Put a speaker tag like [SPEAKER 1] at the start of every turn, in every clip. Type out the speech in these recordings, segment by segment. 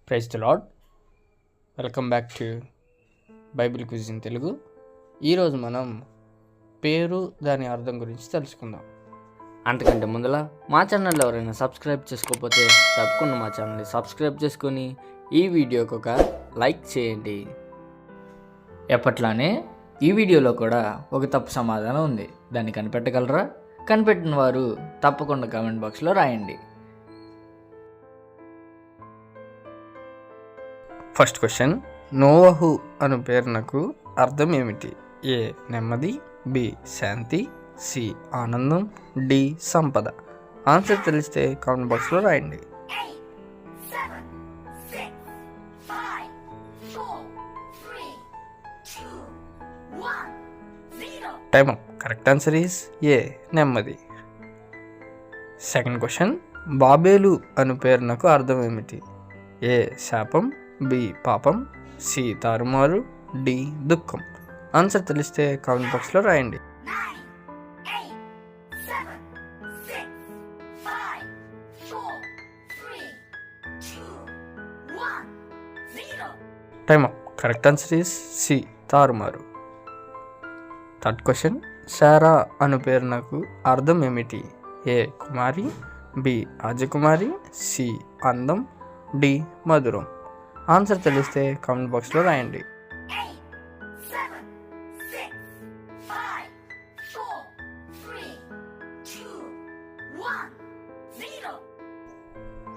[SPEAKER 1] Praise the lord. Welcome back to Bible quiz in Telugu. ఈరోజు మనం పేరు దాని అర్థం గురించి తెలుసుకుందాం.
[SPEAKER 2] అంతకంటే ముందర మా ఛానల్ ఎవరైనా సబ్స్క్రైబ్ చేసుకోకపోతే తప్పకుండా మా ఛానల్ని సబ్స్క్రైబ్ చేసుకొని ఈ వీడియోకి ఒక లైక్ చేయండి. ఎప్పట్లానే ఈ వీడియోలో కూడా ఒక తప్పు సమాధానం ఉంది. దాన్ని కనిపెట్టగలరా? కనిపెట్టిన వారు తప్పకుండా కామెంట్ బాక్స్లో రాయండి.
[SPEAKER 1] ఫస్ట్ క్వశ్చన్, నోవహు అను పేరునకు అర్థం ఏమిటి? ఏ నెమ్మది, బి శాంతి, సి ఆనందం, డి సంపద. ఆన్సర్ తెలిస్తే కామెంట్ బాక్స్లో రాయండి. Time up. Correct answer is ఏ నెమ్మది. సెకండ్ క్వశ్చన్, బాబేలు అను పేరునకు అర్థం ఏమిటి? ఏ శాపం, బి పాపం, సి తారుమారు, డి దుఃఖం. ఆన్సర్ తెలిస్తే కామెంట్ బాక్స్లో రాయండి. Time up. Correct answer is C తారుమారు. థర్డ్ క్వశ్చన్, శారా అను పేరునకు అర్థం ఏమిటి? ఏ కుమారి, బి రాజకుమారి, సి అందం, డి మధురం. ఆన్సర్ తెలిస్తే కామెంట్ బాక్స్లో రాయండి.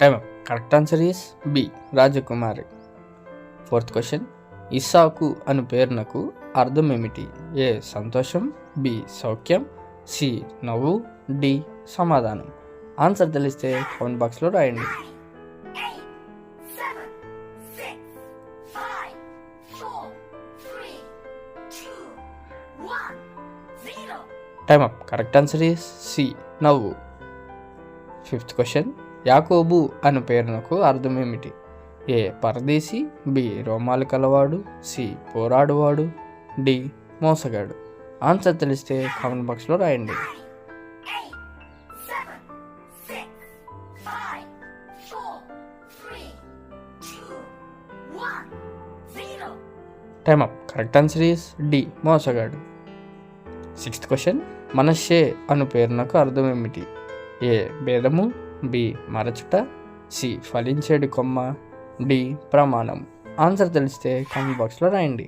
[SPEAKER 1] Time up. Correct answer is B రాజకుమారి. ఫోర్త్ క్వశ్చన్, ఇస్సాకు అను పేరునకు అర్థం ఏమిటి? ఏ సంతోషం, బి సౌఖ్యం, సి నవ్వు, డి సమాధానం. ఆన్సర్ తెలిస్తే కామెంట్ బాక్స్లో రాయండి. Time up. Correct answer is C నవ్వు. ఫిఫ్త్ క్వశ్చన్, యాకోబు అను పేరునకు అర్థం ఏమిటి? ఏ పరదేశి, బి రోమాలు కలవాడు, సి పోరాడువాడు, డి మోసగాడు. ఆన్సర్ తెలిస్తే కామెంట్ బాక్స్లో రాయండి. Time up. Correct answer is D మోసగాడు. సిక్స్త్ క్వశ్చన్, మనష్షే అను పేరునకు అర్థం ఏమిటి? ఏ భేదము, బి మరచుట, సి ఫలించేడు కొమ్మ, డి ప్రమాణం. ఆన్సర్ తెలిస్తే కామెంట్ బాక్స్లో రాయండి.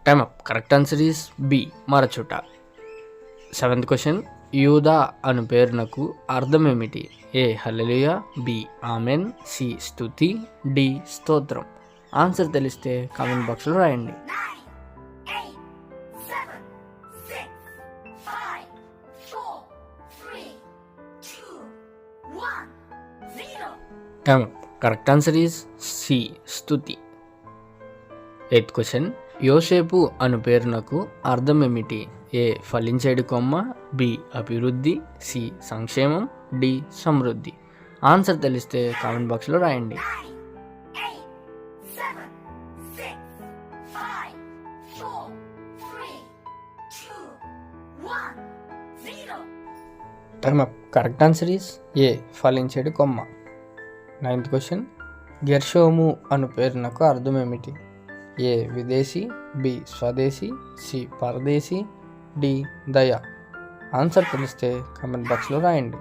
[SPEAKER 1] Time up. Correct answer is B మరచుట. సెవెంత్ క్వశ్చన్, యూదా అను పేరునకు అర్థం ఏమిటి? A hallelujah, B amen, C స్తుతి, డి స్తోత్రం. ఆన్సర్ తెలిస్తే కామెంట్ బాక్స్లో రాయండి. కరెక్ట్ ఆన్సర్ ఈస్ సి స్తుతి. ఎయిత్ క్వశ్చన్, యోసేపు అను పేరునకు అర్థం ఏమిటి? ఏ ఫలించేడు కొమ్మ, బి అభివృద్ధి, సి సంక్షేమం, డి సమృద్ధి. ఆన్సర్ తెలిస్తే కామెంట్ బాక్స్లో రాయండి. Time up. Correct answer is A ఫలించేడు కొమ్మ. నైన్త్ క్వశ్చన్, గెర్షోము అను పేరునకు అర్థం ఏమిటి? ఏ విదేశీ, బి స్వదేశీ, సి పరదేశీ, డి దయ. ఆన్సర్ తెలిస్తే కామెంట్ బాక్స్లో రాయండి.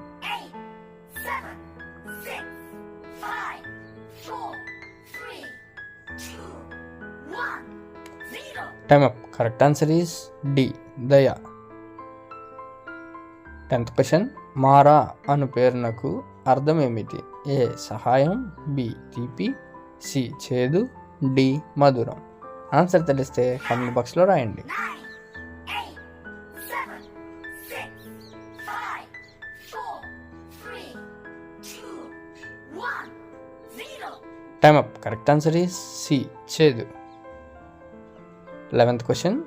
[SPEAKER 1] Time up. Correct answer is D దయ. 10th క్వశ్చన్, మారా అను పేరునకు అర్థం ఏమిటి? ఏ సహాయం, బి తీపి, సి చేదు, డి మధురం. ఆన్సర్ తెలిస్తే కామెంట్ బాక్స్లో రాయండి. Time up. Correct answer is C చేదు. 11th క్వశ్చన్,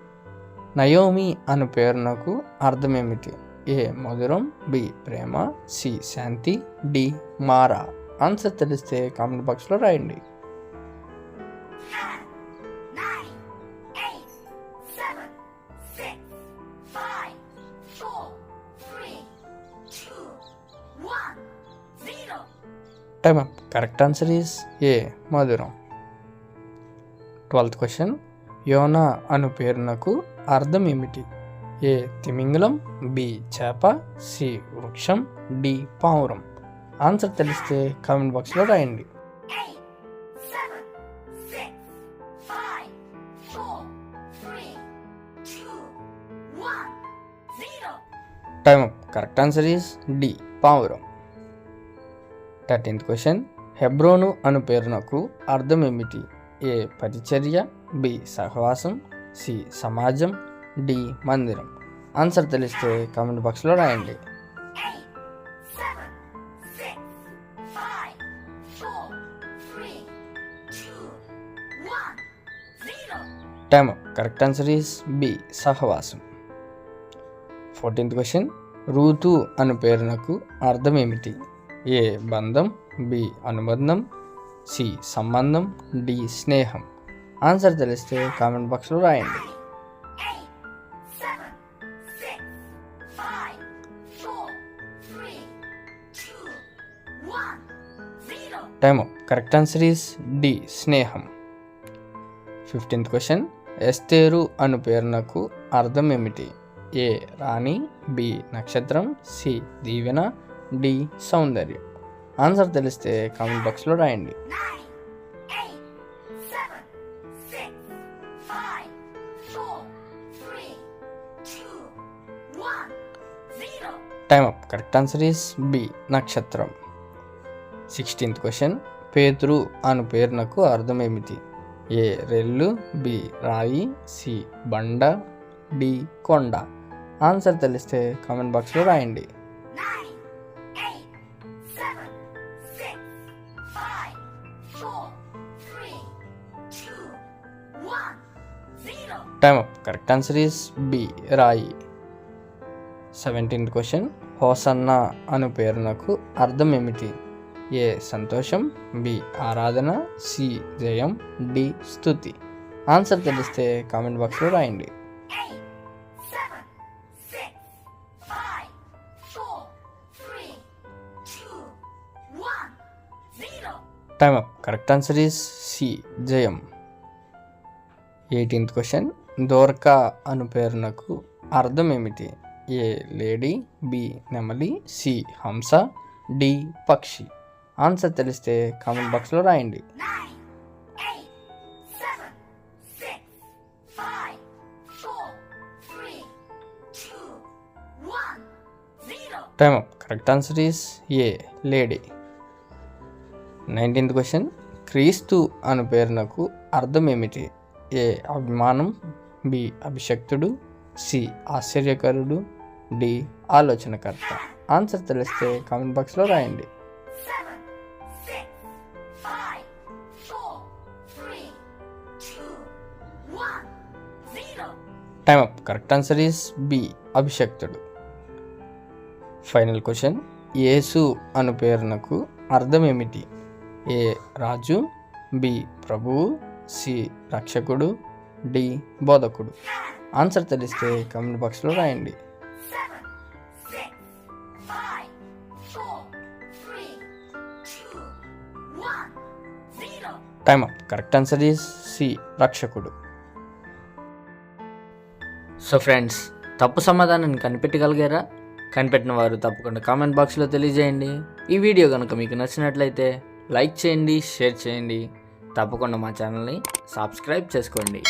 [SPEAKER 1] నయోమి అను పేరునకు అర్థం ఏమిటి? ఏ మధురం, బి ప్రేమ, సి శాంతి, డి మారా. ఆన్సర్ తెలిస్తే కామెంట్ బాక్స్లో రాయండి. Time up. Correct answer is ఏ మధురం. 12th question. యోనా అను పేరునకు అర్థం ఏమిటి? ఏ తిమింగలం, బి చేప, సి వృక్షం, డి పావురం. ఆన్సర్ తెలిస్తే కామెంట్ బాక్స్లో రాయండి. Time up. Correct answer is D పావురం. 13th question. హెబ్రోను అను పేరునకు అర్థం ఏమిటి? ఏ పరిచర్య, బి సహవాసం, సి సమాజం, డి మందిరం. ఆన్సర్ తెలిస్తే కామెంట్ బాక్స్లో రాయండి. Time up. Correct answer is B సహవాసం. 14th question. రూతు అను పేరునకు అర్థం ఏమిటి? ఏ బంధం, బి అనుబంధం, సి సంబంధం, డి స్నేహం. ఆన్సర్ తెలిస్తే కామెంట్ బాక్స్లో రాయండి. Time up. Correct answer is D స్నేహం. 15th question. ఎస్తేరు అను పేరునకు అర్థం ఏమిటి? ఏ రాణి, బి నక్షత్రం, సి దీవెన, డి సౌందర్యం. ఆన్సర్ తెలిస్తే కామెంట్ బాక్స్లో రాయండి. Time up. Correct answer is B నక్షత్రం. 16th question. పేతురు అను పేరునకు అర్థం ఏమిటి? ఏ రెల్లు, బి రాయి, సి బండ, డి కొండ. ఆన్సర్ తెలిస్తే కామెంట్ బాక్స్లో రాయండి. Time up. Correct answer is B రాయి. 17th question. హోసన్నా అను పేరునకు అర్థం ఏమిటి? ఏ సంతోషం, బి ఆరాధన, సి జయం, డి స్తుతి. ఆన్సర్ తెలిస్తే కామెంట్ బాక్స్లో రాయండి. Time up. Correct answer is C జయం. 18th question. దోర్కా అను పేరునకు అర్థం ఏమిటి? ఏ లేడీ, బి నెమలి, సి హంస, డి పక్షి. ఆన్సర్ తెలిస్తే కామెంట్ బాక్స్లో రాయండి. Time up. Correct answer is A lady. 19th question. క్రీస్తు అను పేరునకు అర్థం ఏమిటి? ఏ అభిమానం, బి అభిషక్తుడు, సి ఆశ్చర్యకరుడు, డి ఆలోచనకర్త. ఆన్సర్ తెలిస్తే కామెంట్ బాక్స్లో రాయండి. Time up. Correct answer is B అభిషక్తుడు. Final question. యేసు అను పేరునకు అర్థం ఏమిటి? ఏ రాజు, బి ప్రభువు, సి రక్షకుడు, డి బోధకుడు. ఆన్సర్ తెలిస్తే కామెంట్ బాక్స్లో రాయండి. Time up. Correct answer is C రక్షకుడు.
[SPEAKER 2] సో ఫ్రెండ్స్, తప్పు సమాధానాన్ని కనిపెట్టగలిగారా? కనిపెట్టిన వారు తప్పకుండా కామెంట్ బాక్స్లో తెలియజేయండి. ఈ వీడియో కనుక మీకు నచ్చినట్లయితే లైక్ చేయండి, షేర్ చేయండి. తప్పకుండా మా ఛానల్ని సబ్స్క్రైబ్ చేసుకోండి.